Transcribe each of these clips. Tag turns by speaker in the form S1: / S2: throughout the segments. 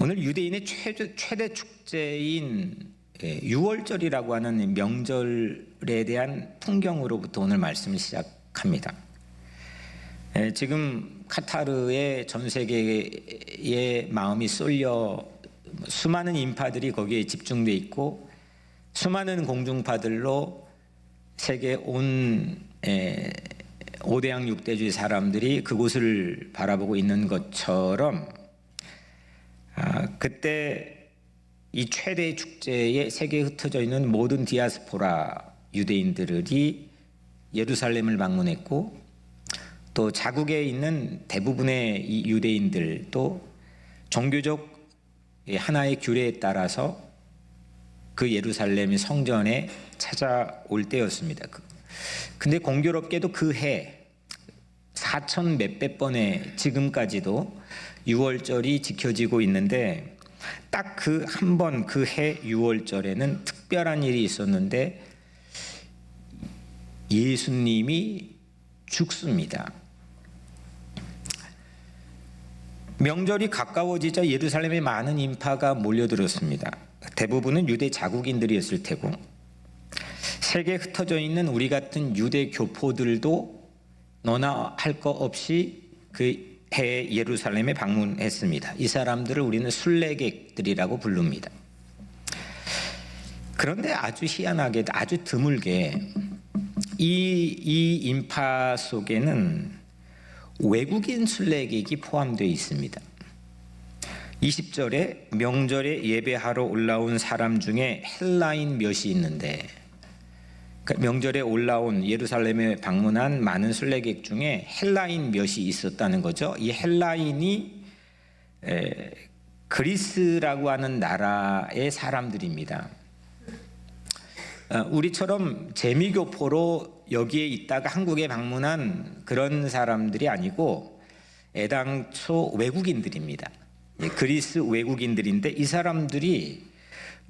S1: 오늘 유대인의 최대 축제인 유월절이라고 하는 명절에 대한 풍경으로부터 오늘 말씀을 시작합니다. 지금 카타르의 전 세계의 마음이 쏠려 수많은 인파들이 거기에 집중돼 있고 수많은 공중파들로 세계 온 5대양 6대주의 사람들이 그곳을 바라보고 있는 것처럼 그때 이 최대 축제에 세계에 흩어져 있는 모든 디아스포라 유대인들이 예루살렘을 방문했고 또 자국에 있는 대부분의 이 유대인들도 종교적 하나의 규례에 따라서 그 예루살렘의 성전에 찾아올 때였습니다. 근데 공교롭게도 그 해 4천 몇백 번의 지금까지도 유월절이 지켜지고 있는데 딱 그 한 번 그 해 유월절에는 특별한 일이 있었는데 예수님이 죽습니다. 명절이 가까워지자 예루살렘에 많은 인파가 몰려들었습니다. 대부분은 유대 자국인들이었을 테고 세계에 흩어져 있는 우리 같은 유대 교포들도 너나 할 것 없이 그 해 예루살렘에 방문했습니다. 이 사람들을 우리는 순례객들이라고 부릅니다. 그런데 아주 희한하게 아주 드물게 이 인파 속에는 외국인 순례객이 포함되어 있습니다. 20절에 명절에 예배하러 올라온 사람 중에 헬라인 몇이 있는데 명절에 올라온 예루살렘에 방문한 많은 순례객 중에 헬라인 몇이 있었다는 거죠. 이 헬라인이 그리스라고 하는 나라의 사람들입니다. 우리처럼 재미교포로 여기에 있다가 한국에 방문한 그런 사람들이 아니고 애당초 외국인들입니다. 그리스 외국인들인데 이 사람들이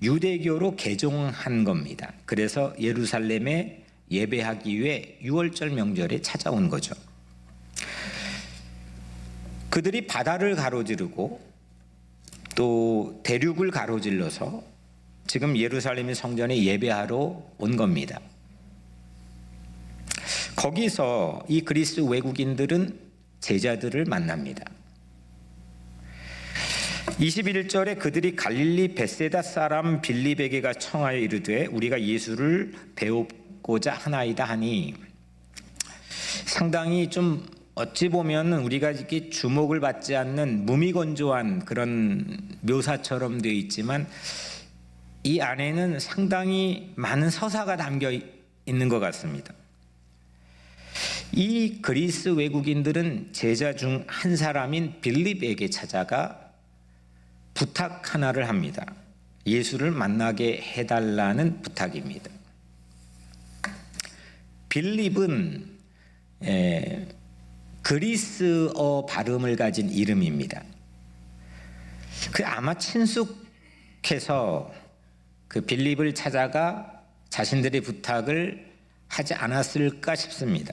S1: 유대교로 개종한 겁니다. 그래서 예루살렘에 예배하기 위해 유월절 명절에 찾아온 거죠. 그들이 바다를 가로지르고 또 대륙을 가로질러서 지금 예루살렘의 성전에 예배하러 온 겁니다. 거기서 이 그리스 외국인들은 제자들을 만납니다. 21절에 그들이 갈릴리 벳세다 사람 빌립에게가 청하여 이르되 우리가 예수를 배우고자 하나이다 하니 상당히 좀 어찌 보면 우리가 이렇게 주목을 받지 않는 무미건조한 그런 묘사처럼 되어 있지만 이 안에는 상당히 많은 서사가 담겨 있는 것 같습니다. 이 그리스 외국인들은 제자 중 한 사람인 빌립에게 찾아가 부탁 하나를 합니다. 예수를 만나게 해달라는 부탁입니다. 빌립은 그리스어 발음을 가진 이름입니다. 아마 친숙해서 그 빌립을 찾아가 자신들의 부탁을 하지 않았을까 싶습니다.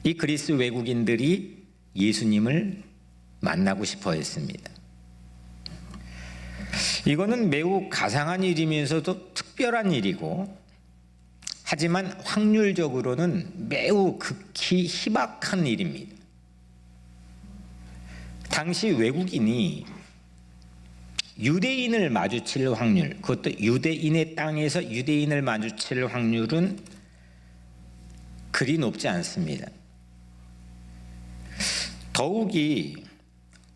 S1: 이 그리스 외국인들이 예수님을 만나고 싶어 했습니다. 이거는 매우 가상한 일이면서도 특별한 일이고 하지만 확률적으로는 매우 극히 희박한 일입니다. 당시 외국인이 유대인을 마주칠 확률, 그것도 유대인의 땅에서 유대인을 마주칠 확률은 그리 높지 않습니다. 더욱이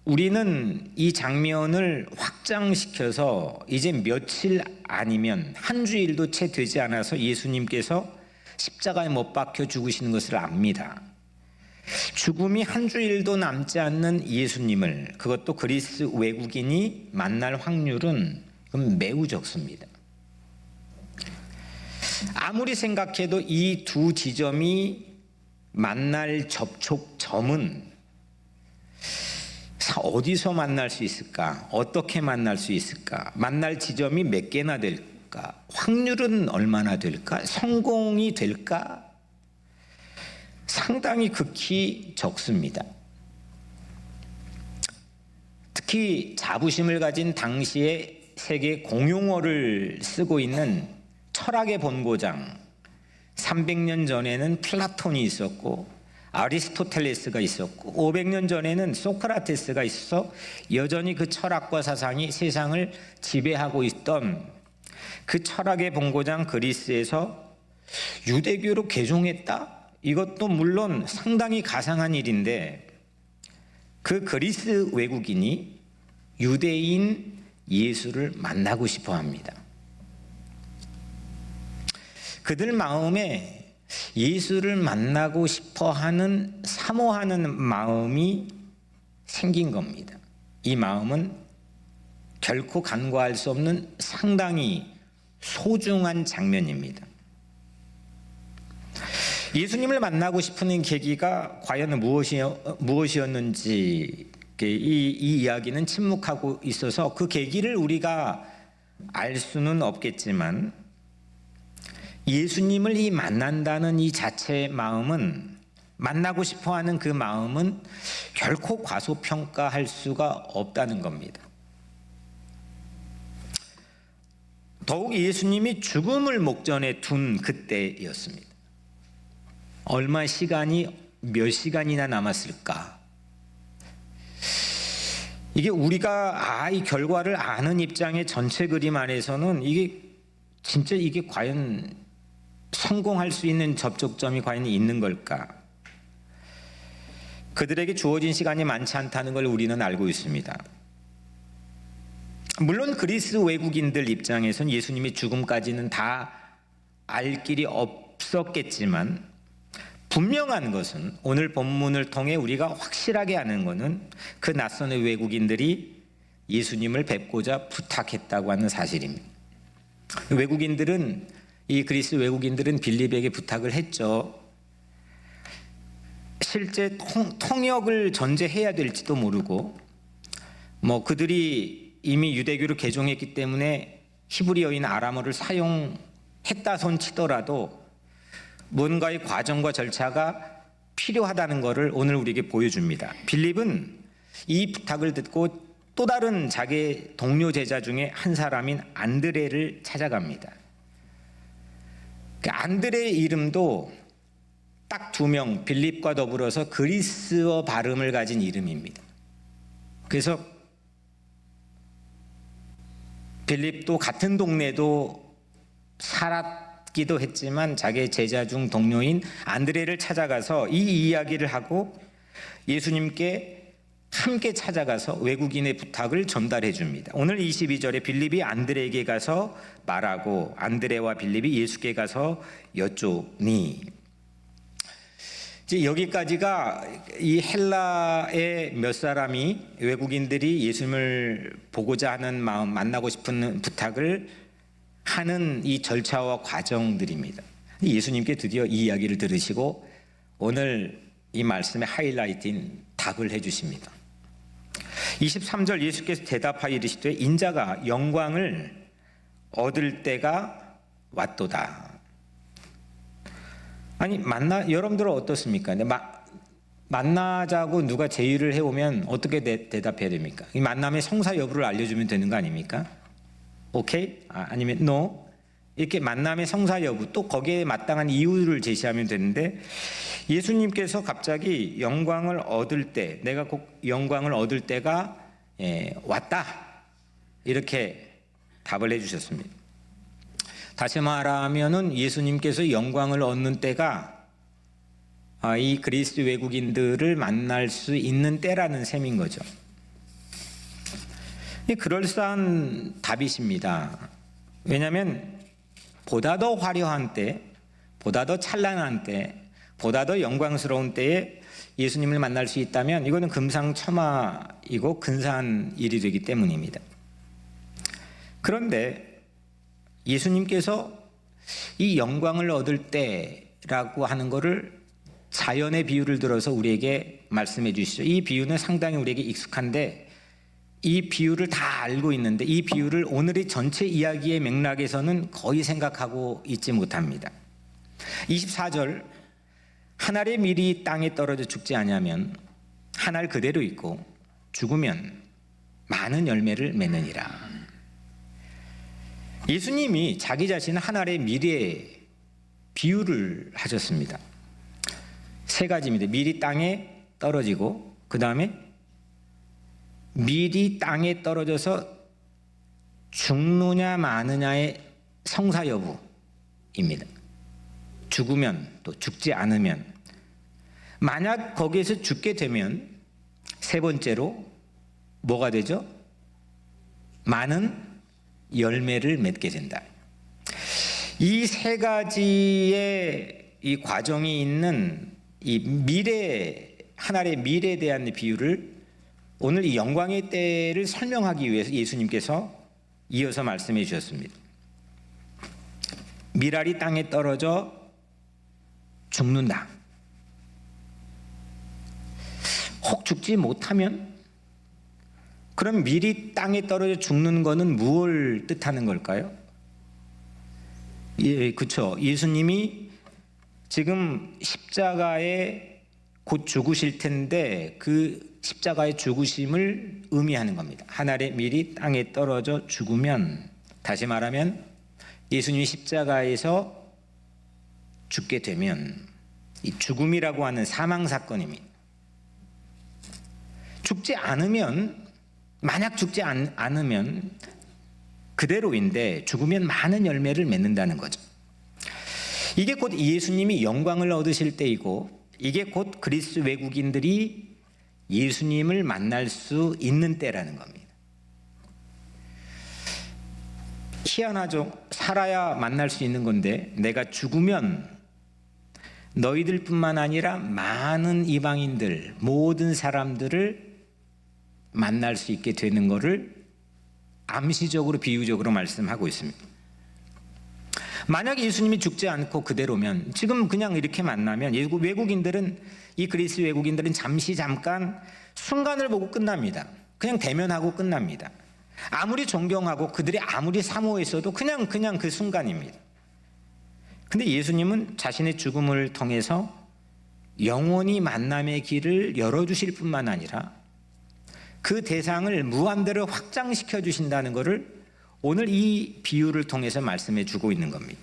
S1: 우리는 이 장면을 확장시켜서 이제 며칠 아니면 한 주일도 채 되지 않아서 예수님께서 십자가에 못 박혀 죽으시는 것을 압니다. 죽음이 한 주일도 남지 않는 예수님을 그것도 그리스 외국인이 만날 확률은 매우 적습니다. 아무리 생각해도 이 두 지점이 만날 접촉점은 어디서 만날 수 있을까? 어떻게 만날 수 있을까? 만날 지점이 몇 개나 될까? 확률은 얼마나 될까? 성공이 될까? 상당히 극히 적습니다. 특히 특히 자부심을 가진 당시의 세계 공용어를 쓰고 있는 철학의 본고장, 300년 전에는 플라톤이 있었고 아리스토텔레스가 있었고 500년 전에는 소크라테스가 있어서 여전히 그 철학과 사상이 세상을 지배하고 있던 그 철학의 본고장 그리스에서 유대교로 개종했다? 이것도 물론 상당히 가상한 일인데 그 그리스 외국인이 유대인 예수를 만나고 싶어 합니다. 그들 마음에 예수를 만나고 싶어 하는, 사모하는 마음이 생긴 겁니다. 이 마음은 결코 간과할 수 없는 상당히 소중한 장면입니다. 예수님을 만나고 싶은 계기가 과연 무엇이었는지 이 이야기는 침묵하고 있어서 그 계기를 우리가 알 수는 없겠지만 예수님을 이 만난다는 이 자체의 마음은, 만나고 싶어하는 그 마음은 결코 과소평가할 수가 없다는 겁니다. 더욱 예수님이 죽음을 목전에 둔 그때였습니다. 얼마 시간이, 몇 시간이나 남았을까? 이게 우리가 이 결과를 아는 입장의 전체 그림 안에서는 이게 진짜 이게 과연 성공할 수 있는 접촉점이 과연 있는 걸까? 그들에게 주어진 시간이 많지 않다는 걸 우리는 알고 있습니다. 물론 그리스 외국인들 입장에선 예수님의 죽음까지는 다 알 길이 없었겠지만 분명한 것은, 오늘 본문을 통해 우리가 확실하게 아는 것은 그 낯선 외국인들이 예수님을 뵙고자 부탁했다고 하는 사실입니다. 외국인들은, 이 그리스 외국인들은 빌립에게 부탁을 했죠. 실제 통역을 전제해야 될지도 모르고, 그들이 이미 유대교를 개종했기 때문에 히브리어인 아람어를 사용했다 손 치더라도 뭔가의 과정과 절차가 필요하다는 것을 오늘 우리에게 보여줍니다. 빌립은 이 부탁을 듣고 또 다른 자기 동료 제자 중에 한 사람인 안드레를 찾아갑니다. 그 안드레의 이름도 딱 2명, 빌립과 더불어서 그리스어 발음을 가진 이름입니다. 그래서 빌립도 같은 동네도 살았기도 했지만 자기의 제자 중 동료인 안드레를 찾아가서 이 이야기를 하고 예수님께 함께 찾아가서 외국인의 부탁을 전달해 줍니다. 오늘 22절에 빌립이 안드레에게 가서 말하고 안드레와 빌립이 예수께 가서 여쭈니, 이제 여기까지가 이 헬라의 몇 사람이 외국인들이 예수님을 보고자 하는 마음, 만나고 싶은 부탁을 하는 이 절차와 과정들입니다. 예수님께 드디어 이 이야기를 들으시고 오늘 이 말씀의 하이라이트인 답을 해주십니다. 23절 예수께서 대답하여 이르시되 인자가 영광을 얻을 때가 왔도다. 아니 여러분들은 어떻습니까? 만나자고 누가 제의를 해오면 어떻게 대답해야 됩니까? 이 만남의 성사 여부를 알려주면 되는 거 아닙니까? 오케이? 아니면 no? 이렇게 만남의 성사 여부, 또 거기에 마땅한 이유를 제시하면 되는데 예수님께서 갑자기 영광을 얻을 때, 내가 꼭 영광을 얻을 때가 왔다, 이렇게 답을 해주셨습니다. 다시 말하면은 예수님께서 영광을 얻는 때가 이 그리스 외국인들을 만날 수 있는 때라는 셈인 거죠. 그럴싸한 답이십니다. 왜냐하면 보다 더 화려한 때, 보다 더 찬란한 때, 보다 더 영광스러운 때에 예수님을 만날 수 있다면 이거는 금상첨화이고 근사한 일이 되기 때문입니다. 그런데 예수님께서 이 영광을 얻을 때라고 하는 것을 자연의 비유를 들어서 우리에게 말씀해 주시죠. 이 비유는 상당히 우리에게 익숙한데 이 비유를 다 알고 있는데 이 비유를 오늘의 전체 이야기의 맥락에서는 거의 생각하고 있지 못합니다. 24절, 한 알의 밀이 땅에 떨어져 죽지 아니하면 한 알 그대로 있고 죽으면 많은 열매를 맺느니라. 예수님이 자기 자신을 하나의 미래에 비유를 하셨습니다. 세 가지입니다. 밀이 땅에 떨어지고, 그 다음에 밀이 땅에 떨어져서 죽느냐 마느냐의 성사 여부입니다. 죽으면 또 죽지 않으면, 만약 거기에서 죽게 되면 세 번째로 뭐가 되죠? 많은 열매를 맺게 된다. 이 세 가지의 이 과정이 있는 이 미래, 하나의 미래에 대한 비유를 오늘 이 영광의 때를 설명하기 위해서 예수님께서 이어서 말씀해 주셨습니다. 밀알이 땅에 떨어져 죽는다. 혹 죽지 못하면, 그럼 밀이 땅에 떨어져 죽는 것은 무엇을 뜻하는 걸까요? 예, 그렇죠. 예수님이 지금 십자가에 곧 죽으실 텐데 그 십자가의 죽으심을 의미하는 겁니다. 하늘의 밀이 땅에 떨어져 죽으면, 다시 말하면 예수님이 십자가에서 죽게 되면 이 죽음이라고 하는 사망 사건입니다. 죽지 않으면, 만약 죽지 않으면 그대로인데 죽으면 많은 열매를 맺는다는 거죠. 이게 곧 예수님이 영광을 얻으실 때이고, 이게 곧 그리스 외국인들이 예수님을 만날 수 있는 때라는 겁니다. 희한하죠. 살아야 만날 수 있는 건데 내가 죽으면 너희들뿐만 아니라 많은 이방인들, 모든 사람들을 만날 수 있게 되는 것을 암시적으로, 비유적으로 말씀하고 있습니다. 만약 예수님이 죽지 않고 그대로면, 지금 그냥 이렇게 만나면 외국인들은, 이 그리스 외국인들은 잠깐 순간을 보고 끝납니다. 그냥 대면하고 끝납니다. 아무리 존경하고 그들이 아무리 사모했어도 그냥 그 순간입니다. 근데 예수님은 자신의 죽음을 통해서 영원히 만남의 길을 열어주실 뿐만 아니라 그 대상을 무한대로 확장시켜 주신다는 것을 오늘 이 비유를 통해서 말씀해 주고 있는 겁니다.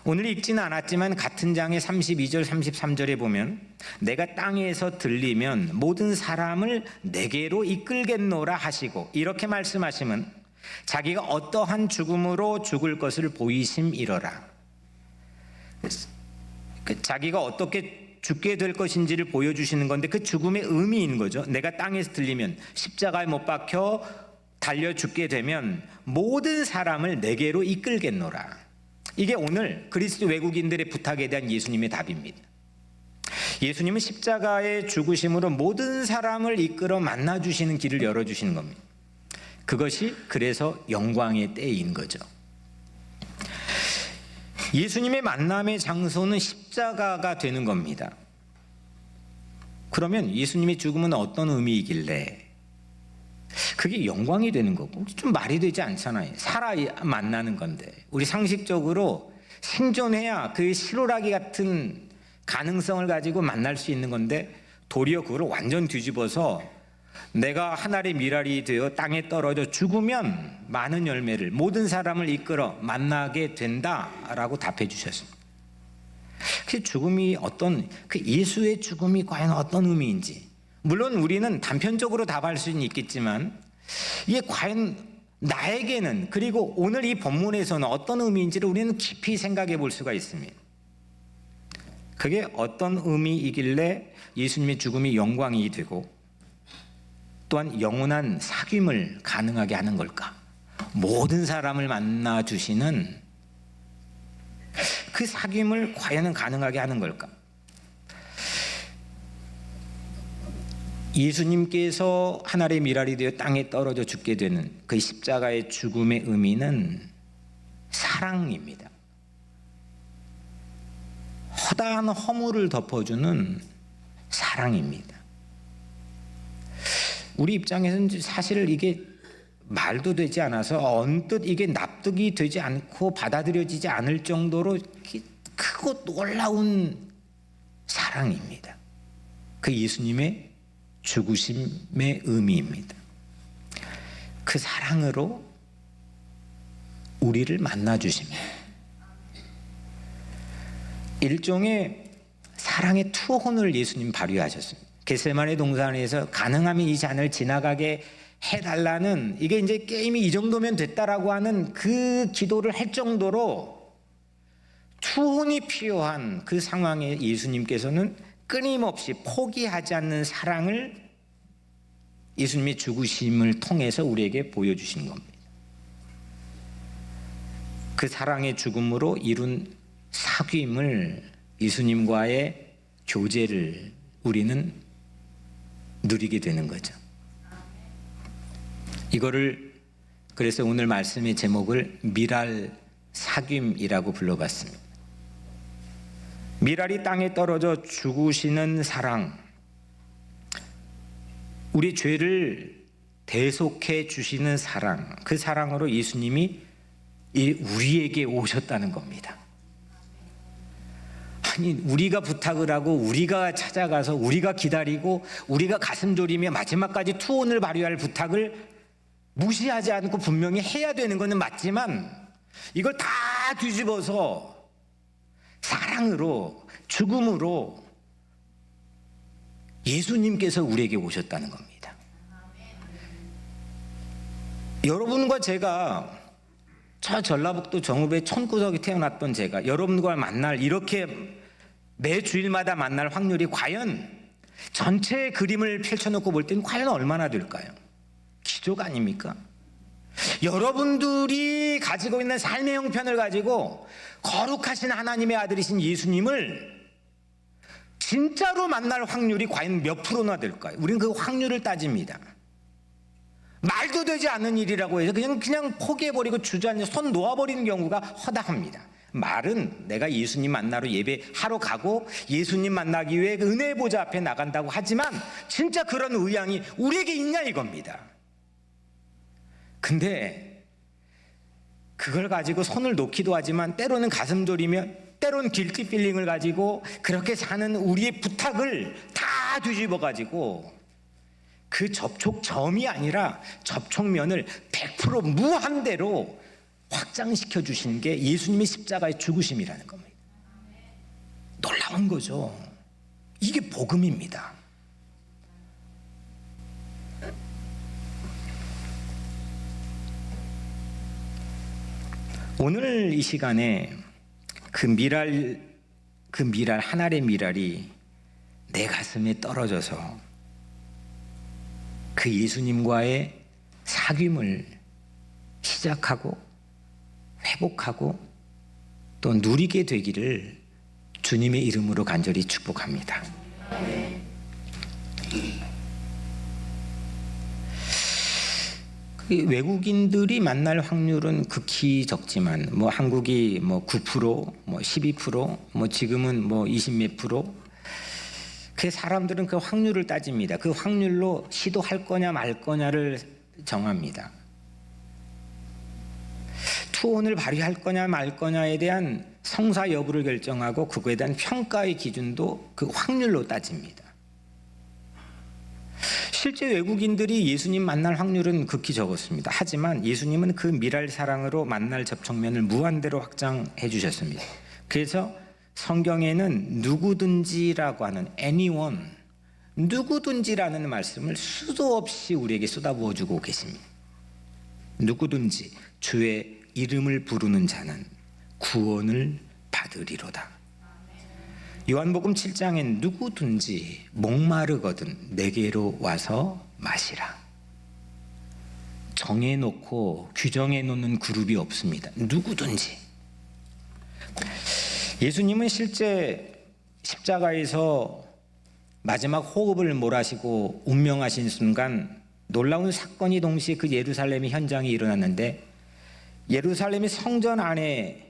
S1: 오늘 읽지는 않았지만 같은 장의 32절 33절에 보면 내가 땅에서 들리면 모든 사람을 내게로 이끌겠노라 하시고, 이렇게 말씀하시면 자기가 어떠한 죽음으로 죽을 것을 보이심이러라. 자기가 어떻게 죽게 될 것인지를 보여주시는 건데 그 죽음의 의미인 거죠. 내가 땅에서 들리면, 십자가에 못 박혀 달려 죽게 되면 모든 사람을 내게로 이끌겠노라. 이게 오늘 그리스 외국인들의 부탁에 대한 예수님의 답입니다. 예수님은 십자가의 죽으심으로 모든 사람을 이끌어 만나주시는 길을 열어주시는 겁니다. 그것이 그래서 영광의 때인 거죠. 예수님의 만남의 장소는 십자가가 되는 겁니다. 그러면 예수님의 죽음은 어떤 의미이길래 그게 영광이 되는 거고, 좀 말이 되지 않잖아요. 살아야 만나는 건데, 우리 상식적으로 생존해야 그 실오라기 같은 가능성을 가지고 만날 수 있는 건데, 도리어 그걸 완전 뒤집어서 내가 하늘의 밀알이 되어 땅에 떨어져 죽으면 많은 열매를, 모든 사람을 이끌어 만나게 된다라고 답해 주셨습니다. 그 죽음이 그 예수의 죽음이 과연 어떤 의미인지, 물론 우리는 단편적으로 답할 수는 있겠지만 이게 과연 나에게는, 그리고 오늘 이 본문에서는 어떤 의미인지를 우리는 깊이 생각해 볼 수가 있습니다. 그게 어떤 의미이길래 예수님의 죽음이 영광이 되고 또한 영원한 사귐을 가능하게 하는 걸까? 모든 사람을 만나 주시는 그 사귐을 과연 가능하게 하는 걸까? 예수님께서 하늘의 밀알이 되어 땅에 떨어져 죽게 되는 그 십자가의 죽음의 의미는 사랑입니다. 허다한 허물을 덮어주는 사랑입니다. 우리 입장에서는 사실 이게 말도 되지 않아서 언뜻 이게 납득이 되지 않고 받아들여지지 않을 정도로 크고 놀라운 사랑입니다. 그 예수님의 죽으심의 의미입니다. 그 사랑으로 우리를 만나 주십니다. 일종의 사랑의 투혼을 예수님 발휘하셨습니다. 겟세마네 동산에서 가능하면 이 잔을 지나가게 해달라는, 이게 이제 게임이 이 정도면 됐다라고 하는 그 기도를 할 정도로 투혼이 필요한 그 상황에 예수님께서는 끊임없이 포기하지 않는 사랑을 예수님의 죽으심을 통해서 우리에게 보여주신 겁니다. 그 사랑의 죽음으로 이룬 사귐을, 예수님과의 교제를 우리는 누리게 되는 거죠. 이거를 그래서 오늘 말씀의 제목을 미랄 사귐이라고 불러봤습니다. 미랄이 땅에 떨어져 죽으시는 사랑, 우리 죄를 대속해 주시는 사랑, 그 사랑으로 예수님이 우리에게 오셨다는 겁니다. 아니, 우리가 부탁을 하고 우리가 찾아가서 우리가 기다리고 우리가 가슴 졸이며 마지막까지 투혼을 발휘할 부탁을 무시하지 않고 분명히 해야 되는 것은 맞지만, 이걸 다 뒤집어서 사랑으로, 죽음으로 예수님께서 우리에게 오셨다는 겁니다. 여러분과 제가, 저 전라북도 정읍의 촌구석에 태어났던 제가 여러분과 만날, 이렇게 매 주일마다 만날 확률이 과연 전체 그림을 펼쳐놓고 볼 때는 과연 얼마나 될까요? 기적 아닙니까? 여러분들이 가지고 있는 삶의 형편을 가지고 거룩하신 하나님의 아들이신 예수님을 진짜로 만날 확률이 과연 몇 프로나 될까요? 우리는 그 확률을 따집니다. 말도 되지 않는 일이라고 해서 그냥 포기해버리고 주저앉아 손 놓아버리는 경우가 허다합니다. 말은 내가 예수님 만나러 예배하러 가고 예수님 만나기 위해 그 은혜의 보좌 앞에 나간다고 하지만 진짜 그런 의향이 우리에게 있냐 이겁니다. 근데 그걸 가지고 손을 놓기도 하지만 때로는 가슴 졸이며 때로는 길티 필링을 가지고 그렇게 사는 우리의 부탁을 다 뒤집어 가지고 그 접촉점이 아니라 접촉면을 100% 무한대로 확장시켜 주신 게 예수님의 십자가의 죽으심이라는 겁니다. 놀라운 거죠. 이게 복음입니다. 오늘 이 시간에 그 미랄 한 알의 미랄이 내 가슴에 떨어져서 그 예수님과의 사귐을 시작하고 회복하고 또 누리게 되기를 주님의 이름으로 간절히 축복합니다. 외국인들이 만날 확률은 극히 적지만 한국이 9%, 12%, 지금은 20몇 %. 그 사람들은 그 확률을 따집니다. 그 확률로 시도할 거냐 말 거냐를 정합니다. 투혼을 발휘할 거냐 말 거냐에 대한 성사 여부를 결정하고 그거에 대한 평가의 기준도 그 확률로 따집니다. 실제 외국인들이 예수님 만날 확률은 극히 적었습니다. 하지만 예수님은 그 미랄 사랑으로 만날 접촉면을 무한대로 확장해 주셨습니다. 그래서 성경에는 누구든지라고 하는 anyone, 누구든지라는 말씀을 수도 없이 우리에게 쏟아부어 주고 계십니다. 누구든지 주의 이름을 부르는 자는 구원을 받으리로다. 요한복음 7장엔 누구든지 목마르거든 내게로 와서 마시라. 정해놓고 규정해놓는 그룹이 없습니다. 누구든지. 예수님은 실제 십자가에서 마지막 호흡을 몰아쉬고 운명하신 순간 놀라운 사건이 동시에 그 예루살렘의 현장에 일어났는데, 예루살렘의 성전 안에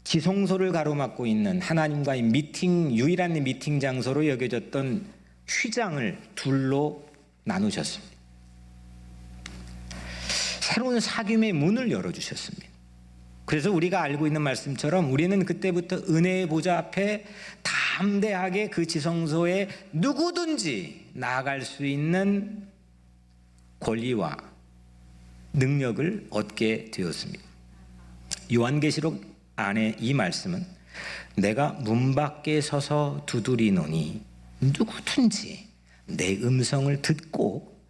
S1: 지성소를 가로막고 있는 하나님과의 유일한 미팅 장소로 여겨졌던 휘장을 둘로 나누셨습니다. 새로운 사귐의 문을 열어주셨습니다. 그래서 우리가 알고 있는 말씀처럼 우리는 그때부터 은혜의 보좌 앞에 담대하게 그 지성소에 누구든지 나아갈 수 있는 권리와 능력을 얻게 되었습니다. 요한계시록 안에 이 말씀은 내가 문 밖에 서서 두드리노니 누구든지 내 음성을 듣고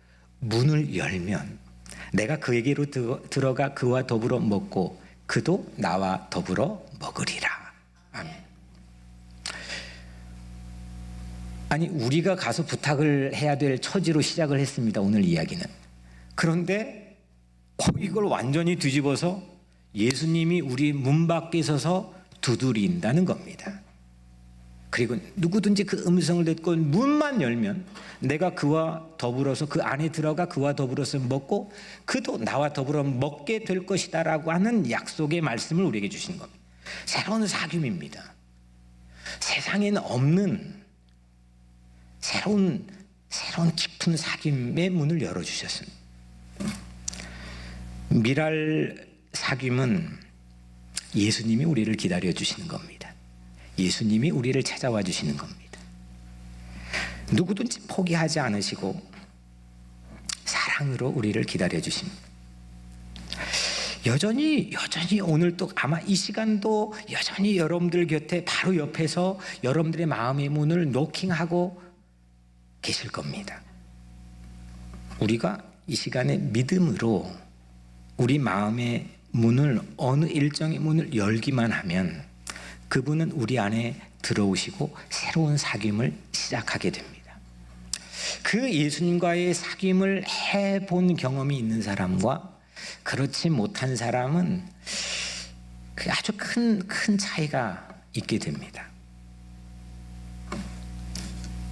S1: 문을 열면 내가 그에게로 들어가 그와 더불어 먹고 그도 나와 더불어 먹으리라. 아멘. 아니, 우리가 가서 부탁을 해야 될 처지로 시작을 했습니다, 오늘 이야기는. 그런데 이걸 완전히 뒤집어서 예수님이 우리 문 밖에 서서 두드린다는 겁니다. 그리고 누구든지 그 음성을 듣고 문만 열면 내가 그와 더불어서 그 안에 들어가 그와 더불어서 먹고 그도 나와 더불어 먹게 될 것이다 라고 하는 약속의 말씀을 우리에게 주신 겁니다. 새로운 사귐입니다. 세상에는 없는 새로운 깊은 사귐의 문을 열어주셨습니다. 미랄 사귐은 예수님이 우리를 기다려주시는 겁니다. 예수님이 우리를 찾아와 주시는 겁니다. 누구든지 포기하지 않으시고 사랑으로 우리를 기다려 주십니다. 여전히 오늘 또 아마 이 시간도 여전히 여러분들 곁에 바로 옆에서 여러분들의 마음의 문을 노킹하고 계실 겁니다. 우리가 이 시간에 믿음으로 우리 마음의 문을, 어느 일정의 문을 열기만 하면 그분은 우리 안에 들어오시고 새로운 사귐을 시작하게 됩니다. 그 예수님과의 사귐을 해본 경험이 있는 사람과 그렇지 못한 사람은 아주 큰 차이가 있게 됩니다.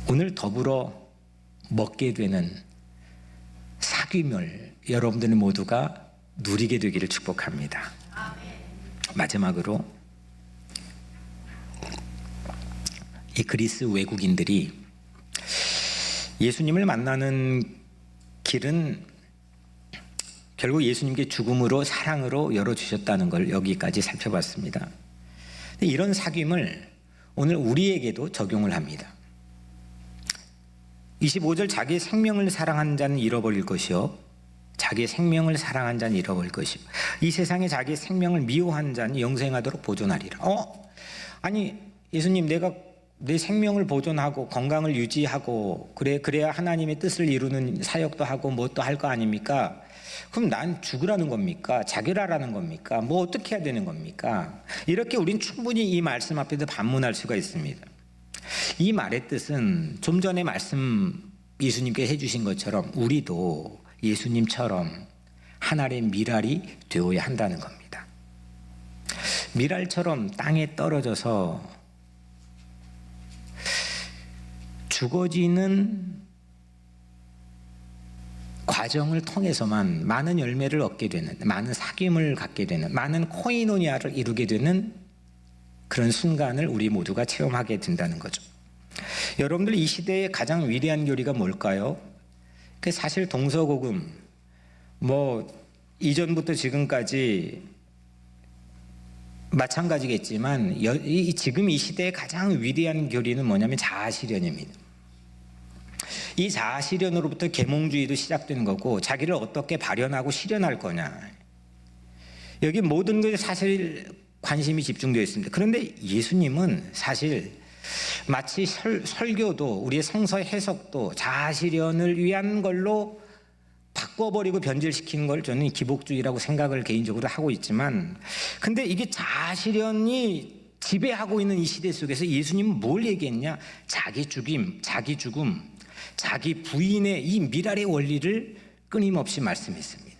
S1: 오늘 더불어 먹게 되는 사귐을 여러분들 모두가 누리게 되기를 축복합니다. 마지막으로 이 그리스 외국인들이 예수님을 만나는 길은 결국 예수님께 죽음으로 사랑으로 열어주셨다는 걸 여기까지 살펴봤습니다. 이런 사귐을 오늘 우리에게도 적용을 합니다. 25절 자기의 생명을 사랑한 자는 잃어버릴 것이요 자기의 생명을 사랑한 자는 잃어버릴 것이요 이 세상에 자기의 생명을 미워한 자는 영생하도록 보존하리라. 아니 예수님, 내가 내 생명을 보존하고 건강을 유지하고 그래야 하나님의 뜻을 이루는 사역도 하고 뭣도 할 거 아닙니까? 그럼 난 죽으라는 겁니까? 자결하라는 겁니까? 뭐 어떻게 해야 되는 겁니까? 이렇게 우린 충분히 이 말씀 앞에서 반문할 수가 있습니다. 이 말의 뜻은 좀 전에 말씀 예수님께 해주신 것처럼 우리도 예수님처럼 하나의 미랄이 되어야 한다는 겁니다. 미랄처럼 땅에 떨어져서 죽어지는 과정을 통해서만 많은 열매를 얻게 되는, 많은 사귐을 갖게 되는, 많은 코이노니아를 이루게 되는 그런 순간을 우리 모두가 체험하게 된다는 거죠. 여러분들 이 시대의 가장 위대한 교리가 뭘까요? 사실 동서고금, 이전부터 지금까지 마찬가지겠지만 지금 이 시대의 가장 위대한 교리는 뭐냐면 자아실현입니다. 이 자아실현으로부터 계몽주의도 시작되는 거고 자기를 어떻게 발현하고 실현할 거냐, 여기 모든 것에 사실 관심이 집중되어 있습니다. 그런데 예수님은 사실 마치 설교도 우리의 성서 해석도 자아실현을 위한 걸로 바꿔버리고 변질시키는 걸 저는 기복주의라고 생각을 개인적으로 하고 있지만, 근데 이게 자아실현이 지배하고 있는 이 시대 속에서 예수님은 뭘 얘기했냐? 자기 죽음, 자기 부인의 이 미랄의 원리를 끊임없이 말씀했습니다.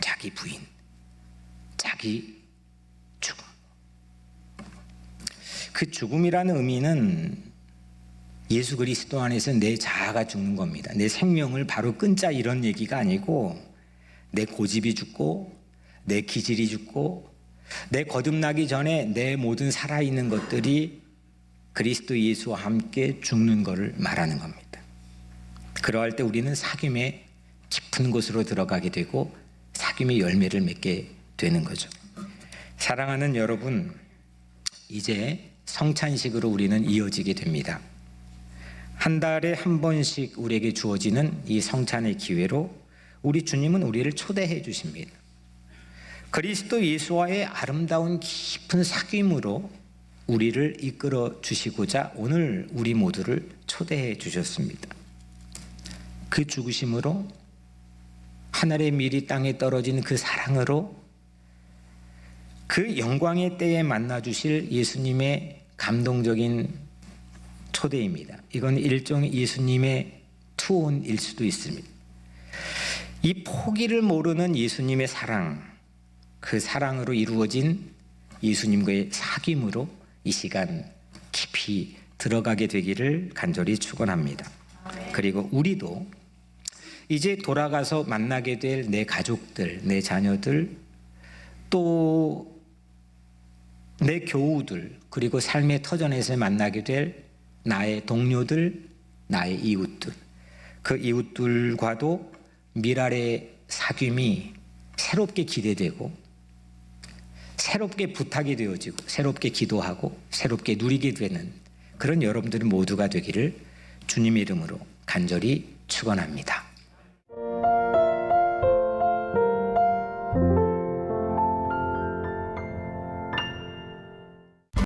S1: 자기 부인, 자기 죽음. 그 죽음이라는 의미는 예수 그리스도 안에서 내 자아가 죽는 겁니다. 내 생명을 바로 끊자 이런 얘기가 아니고, 내 고집이 죽고 내 기질이 죽고 내 거듭나기 전에 내 모든 살아있는 것들이 그리스도 예수와 함께 죽는 것을 말하는 겁니다. 그러할 때 우리는 사귐의 깊은 곳으로 들어가게 되고 사귐의 열매를 맺게 되는 거죠. 사랑하는 여러분, 이제 성찬식으로 우리는 이어지게 됩니다. 한 달에 한 번씩 우리에게 주어지는 이 성찬의 기회로 우리 주님은 우리를 초대해 주십니다. 그리스도 예수와의 아름다운 깊은 사귐으로 우리를 이끌어 주시고자 오늘 우리 모두를 초대해 주셨습니다. 그 죽으심으로 하늘의 밀이 땅에 떨어진 그 사랑으로 그 영광의 때에 만나 주실 예수님의 감동적인 초대입니다. 이건 일종의 예수님의 투혼일 수도 있습니다. 이 포기를 모르는 예수님의 사랑, 그 사랑으로 이루어진 예수님과의 사귐으로 이 시간 깊이 들어가게 되기를 간절히 축원합니다. 그리고 우리도 이제 돌아가서 만나게 될 내 가족들, 내 자녀들, 또 내 교우들, 그리고 삶의 터전에서 만나게 될 나의 동료들, 나의 이웃들, 그 이웃들과도 미랄의 사귐이 새롭게 기대되고 새롭게 부탁이 되어지고 새롭게 기도하고 새롭게 누리게 되는 그런 여러분들 모두가 되기를 주님의 이름으로 간절히 축원합니다.